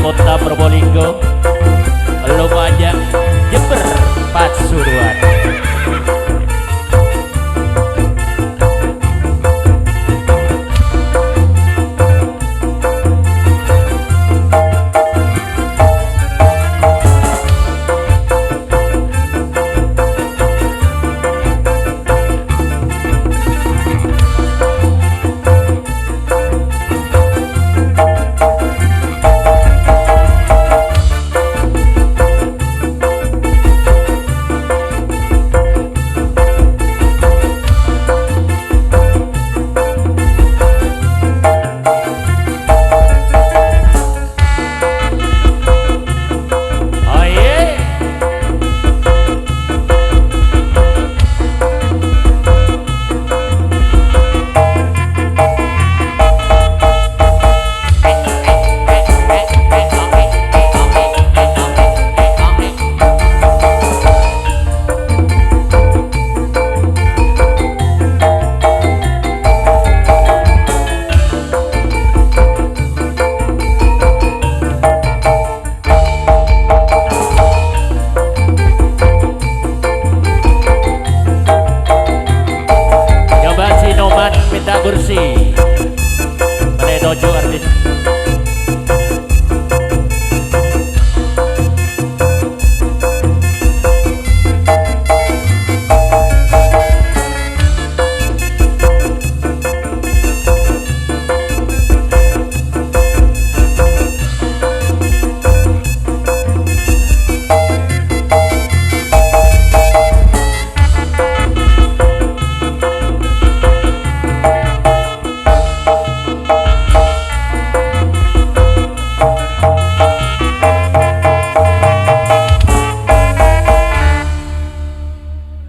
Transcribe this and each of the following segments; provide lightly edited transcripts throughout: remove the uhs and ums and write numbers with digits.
Kota Probolinggo, Lumajang, Jember, Pasuruan. Kursi Dojo artis.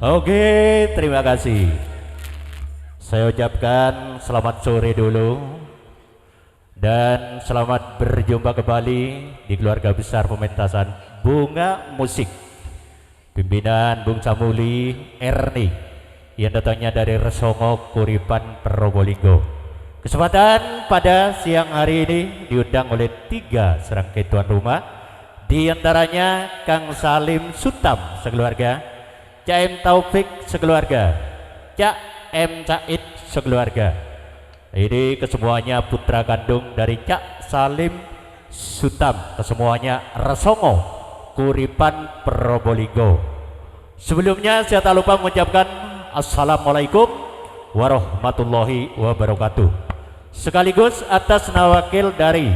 Oke, terima kasih. Saya ucapkan selamat sore dulu dan selamat berjumpa kembali di keluarga besar pementasan Bunga Musik pimpinan Bung Samuli Erni yang datangnya dari Resongo Kuripan Probolinggo. Kesempatan pada siang hari ini diundang oleh 3 serangkai tuan rumah, di antaranya Kang Salim Sutam sekeluarga, Cak M Taufik sekeluarga, Cak M Said sekeluarga. Ini kesemuanya putra kandung dari Cak Salim Sutam, kesemuanya Resongo Kuripan Probolinggo. Sebelumnya saya tak lupa mengucapkan Assalamualaikum warahmatullahi wabarakatuh, sekaligus atas nama wakil dari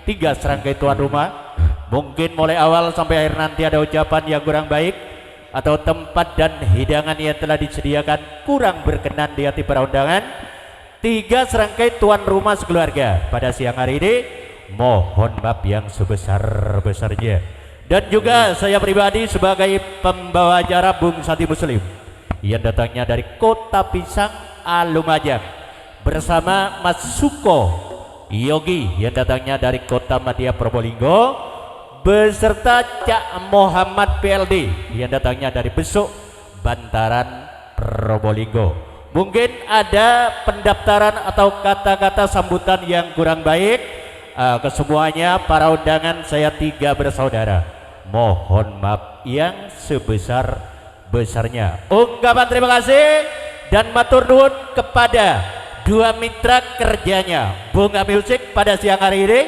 3 serangkai tuan rumah. Mungkin mulai awal sampai akhir nanti ada ucapan yang kurang baik atau tempat dan hidangan yang telah disediakan kurang berkenan di hati para undangan, 3 serangkai tuan rumah sekeluarga pada siang hari ini mohon maaf yang sebesar-besarnya. Dan juga saya pribadi sebagai pembawa acara Bung Sati Muslim yang datangnya dari Kota Pisang Lumajang bersama Mas Suko Yogi yang datangnya dari Kota Madya Probolinggo beserta Cak Muhammad PLD yang datangnya dari Besuk Bantaran Probolinggo. Mungkin ada pendaftaran atau kata-kata sambutan yang kurang baik. Kesemuanya para undangan saya 3 bersaudara mohon maaf yang sebesar-besarnya. Ungkapan terima kasih dan matur nuwun kepada 2 mitra kerjanya Bunga Musik pada siang hari ini.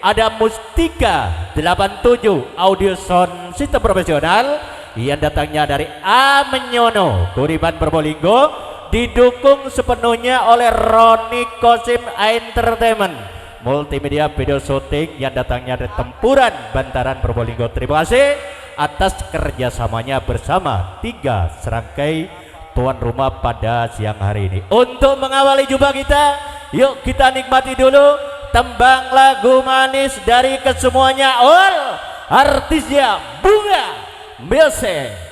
Ada Mustika 87 Audio Sound System Profesional yang datangnya dari Amenyono Kuripan Probolinggo, didukung sepenuhnya oleh Roni Kosim Entertainment Multimedia Video Shooting yang datangnya dari Tempuran Bantaran Probolinggo. Terima kasih atas kerjasamanya bersama 3 serangkai tuan rumah pada siang hari ini. Untuk mengawali jumpa kita, yuk kita nikmati dulu tembang lagu manis dari kesemuanya all artisnya Bunga Musik.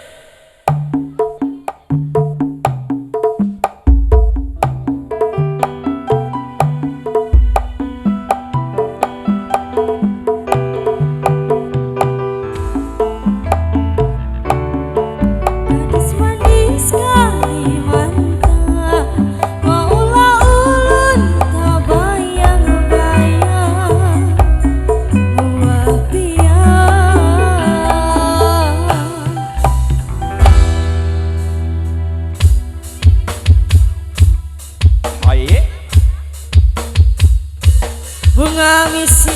Wah Hai bunga misi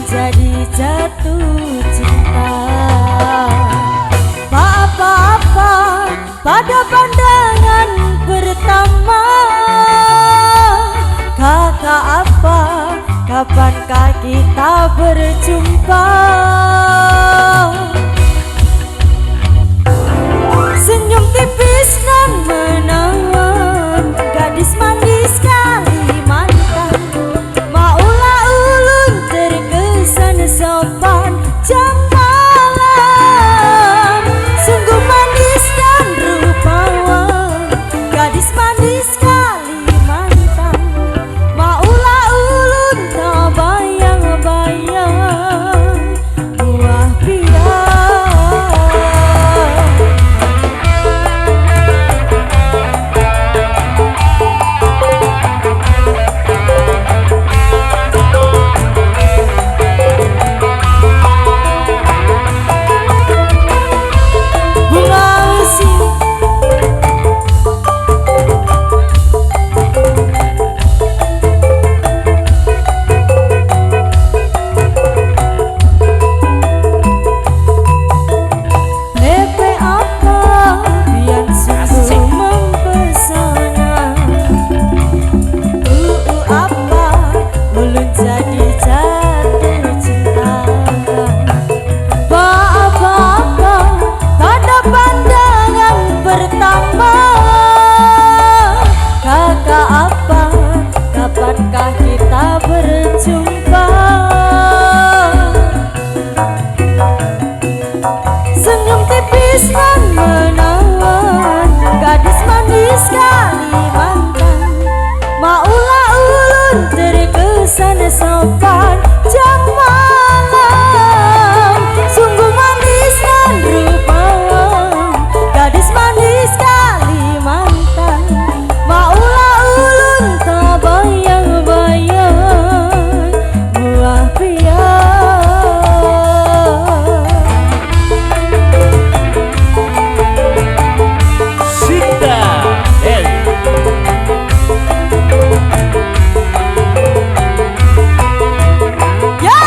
jadi jatuh cinta. Apa-apa pada pandangan pertama. Kakak apa, kapankah kita berjumpa? Senyum tipis nan menawan, gadis manis Kalimantan. Maulah ulun terkesan sopan jam malam. Sungguh manis dan rupawan, gadis manis Kalimantan. Maulah ulun tak bayang-bayang buah piang. Kapankah kita berjumpa? Senyum tipis dan menawan, gadis manis Kalimantan. Maulah ulun terkesan sopan jam malam. Sungguh manis dan rupawan, gadis manis Kalimantan. Maulah ulun tak bayang-bayang buah piang. Sinta Dewi. Ya!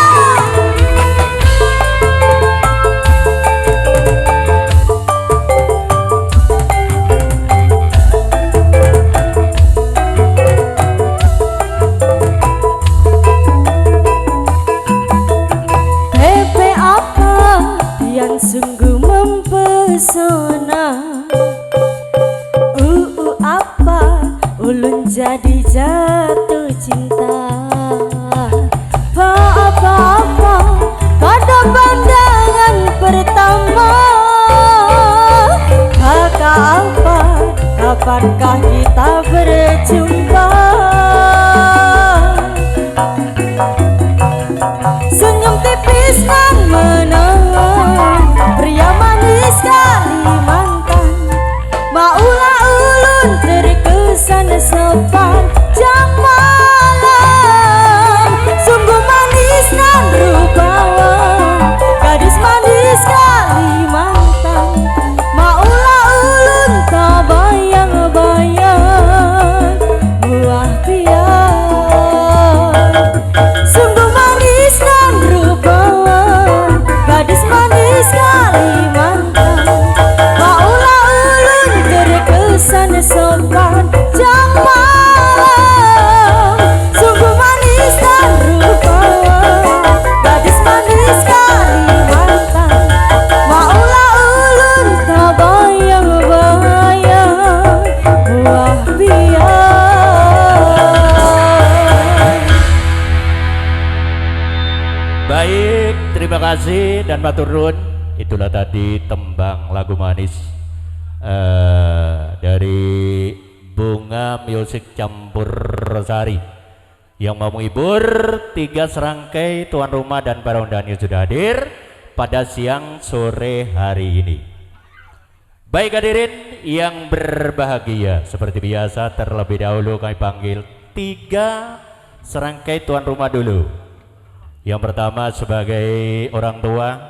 Pepe apa yang sungguh mempesona. Apa ulun jadi jatuh cinta. Apa-apa pada pandangan pertama. Kakak apa, kapankah kita berjumpa? Senyum tipis dan menawan, pria manis Kalimantan. Maulah ulun terkesan sopan jam malam. Sungguh manis dan rupawan, gadis manis Kalimantan. Maulah ulun tak bayang-bayang Baik, terima kasih dan matur nuwun. Itulah tadi tembang lagu manis dari Bunga Musik Campur Sari yang mau menghibur 3 serangkai tuan rumah dan para undangan yang sudah hadir pada siang sore hari ini. Baik hadirin yang berbahagia, seperti biasa terlebih dahulu kami panggil 3 serangkai tuan rumah dulu. Yang pertama sebagai orang tua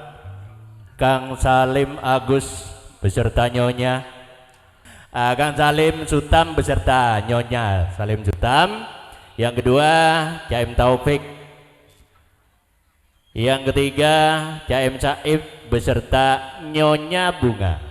Kang Salim Agus beserta nyonya, Kang Salim Sutam beserta nyonya Salim Sutam. Yang kedua Cm Taufik. Yang ketiga Cm Saib beserta nyonya Bunga.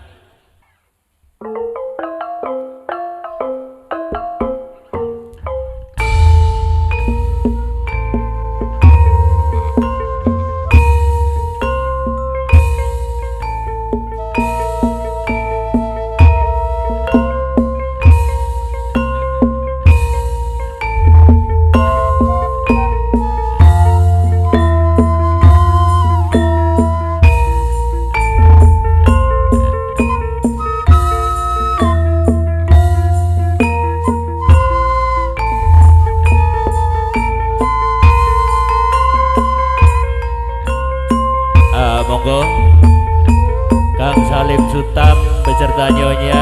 Monggo Kang Salim Sutam beserta nyonya,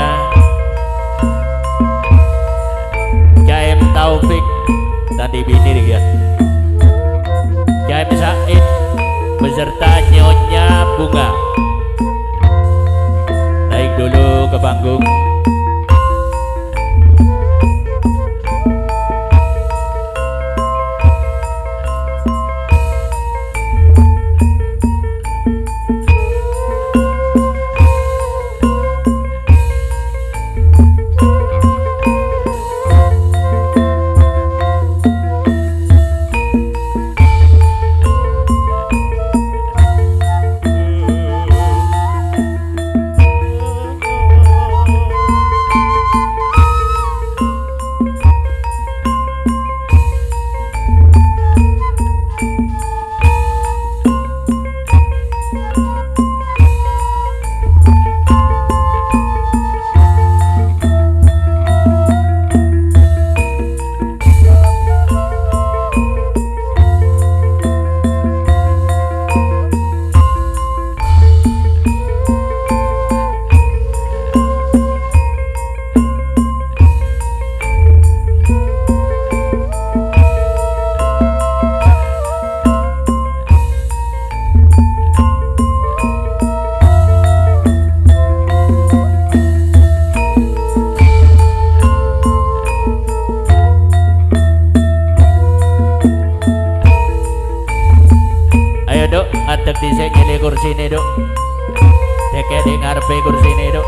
Cm Taufik tadi bini ya, Cm Said beserta nyonya Bunga naik dulu ke panggung. Adek dhisik nyele kursine, Duk. Deke di ngarepe kursine, Duk.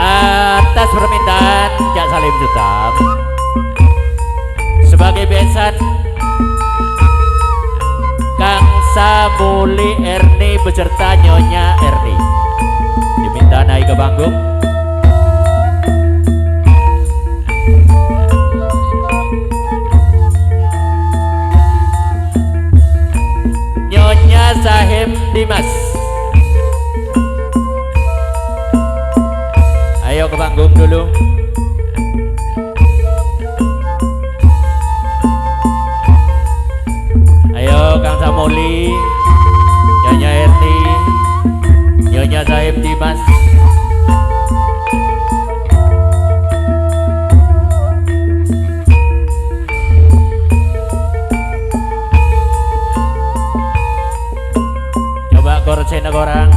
Atas permintaan Cak Salim Sutam sebagai besan Kang Samuli Erni beserta nyonya Erni diminta naik ke panggung. Nyonya Sahim Dimas, ayo ke panggung dulu. Ayo Kang Samuli, Nyonya Erni, Nyonya Sahib Dimas. Coba korsen orang.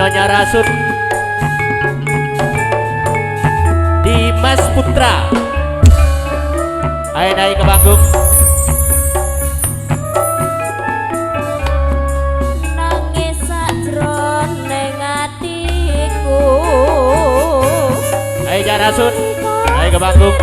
Nyonya Rasut, Dimas Putra, ayo naik ke panggung. Nangis sajroning atiku, Ayo Nyonya Rasut, naik ke panggung.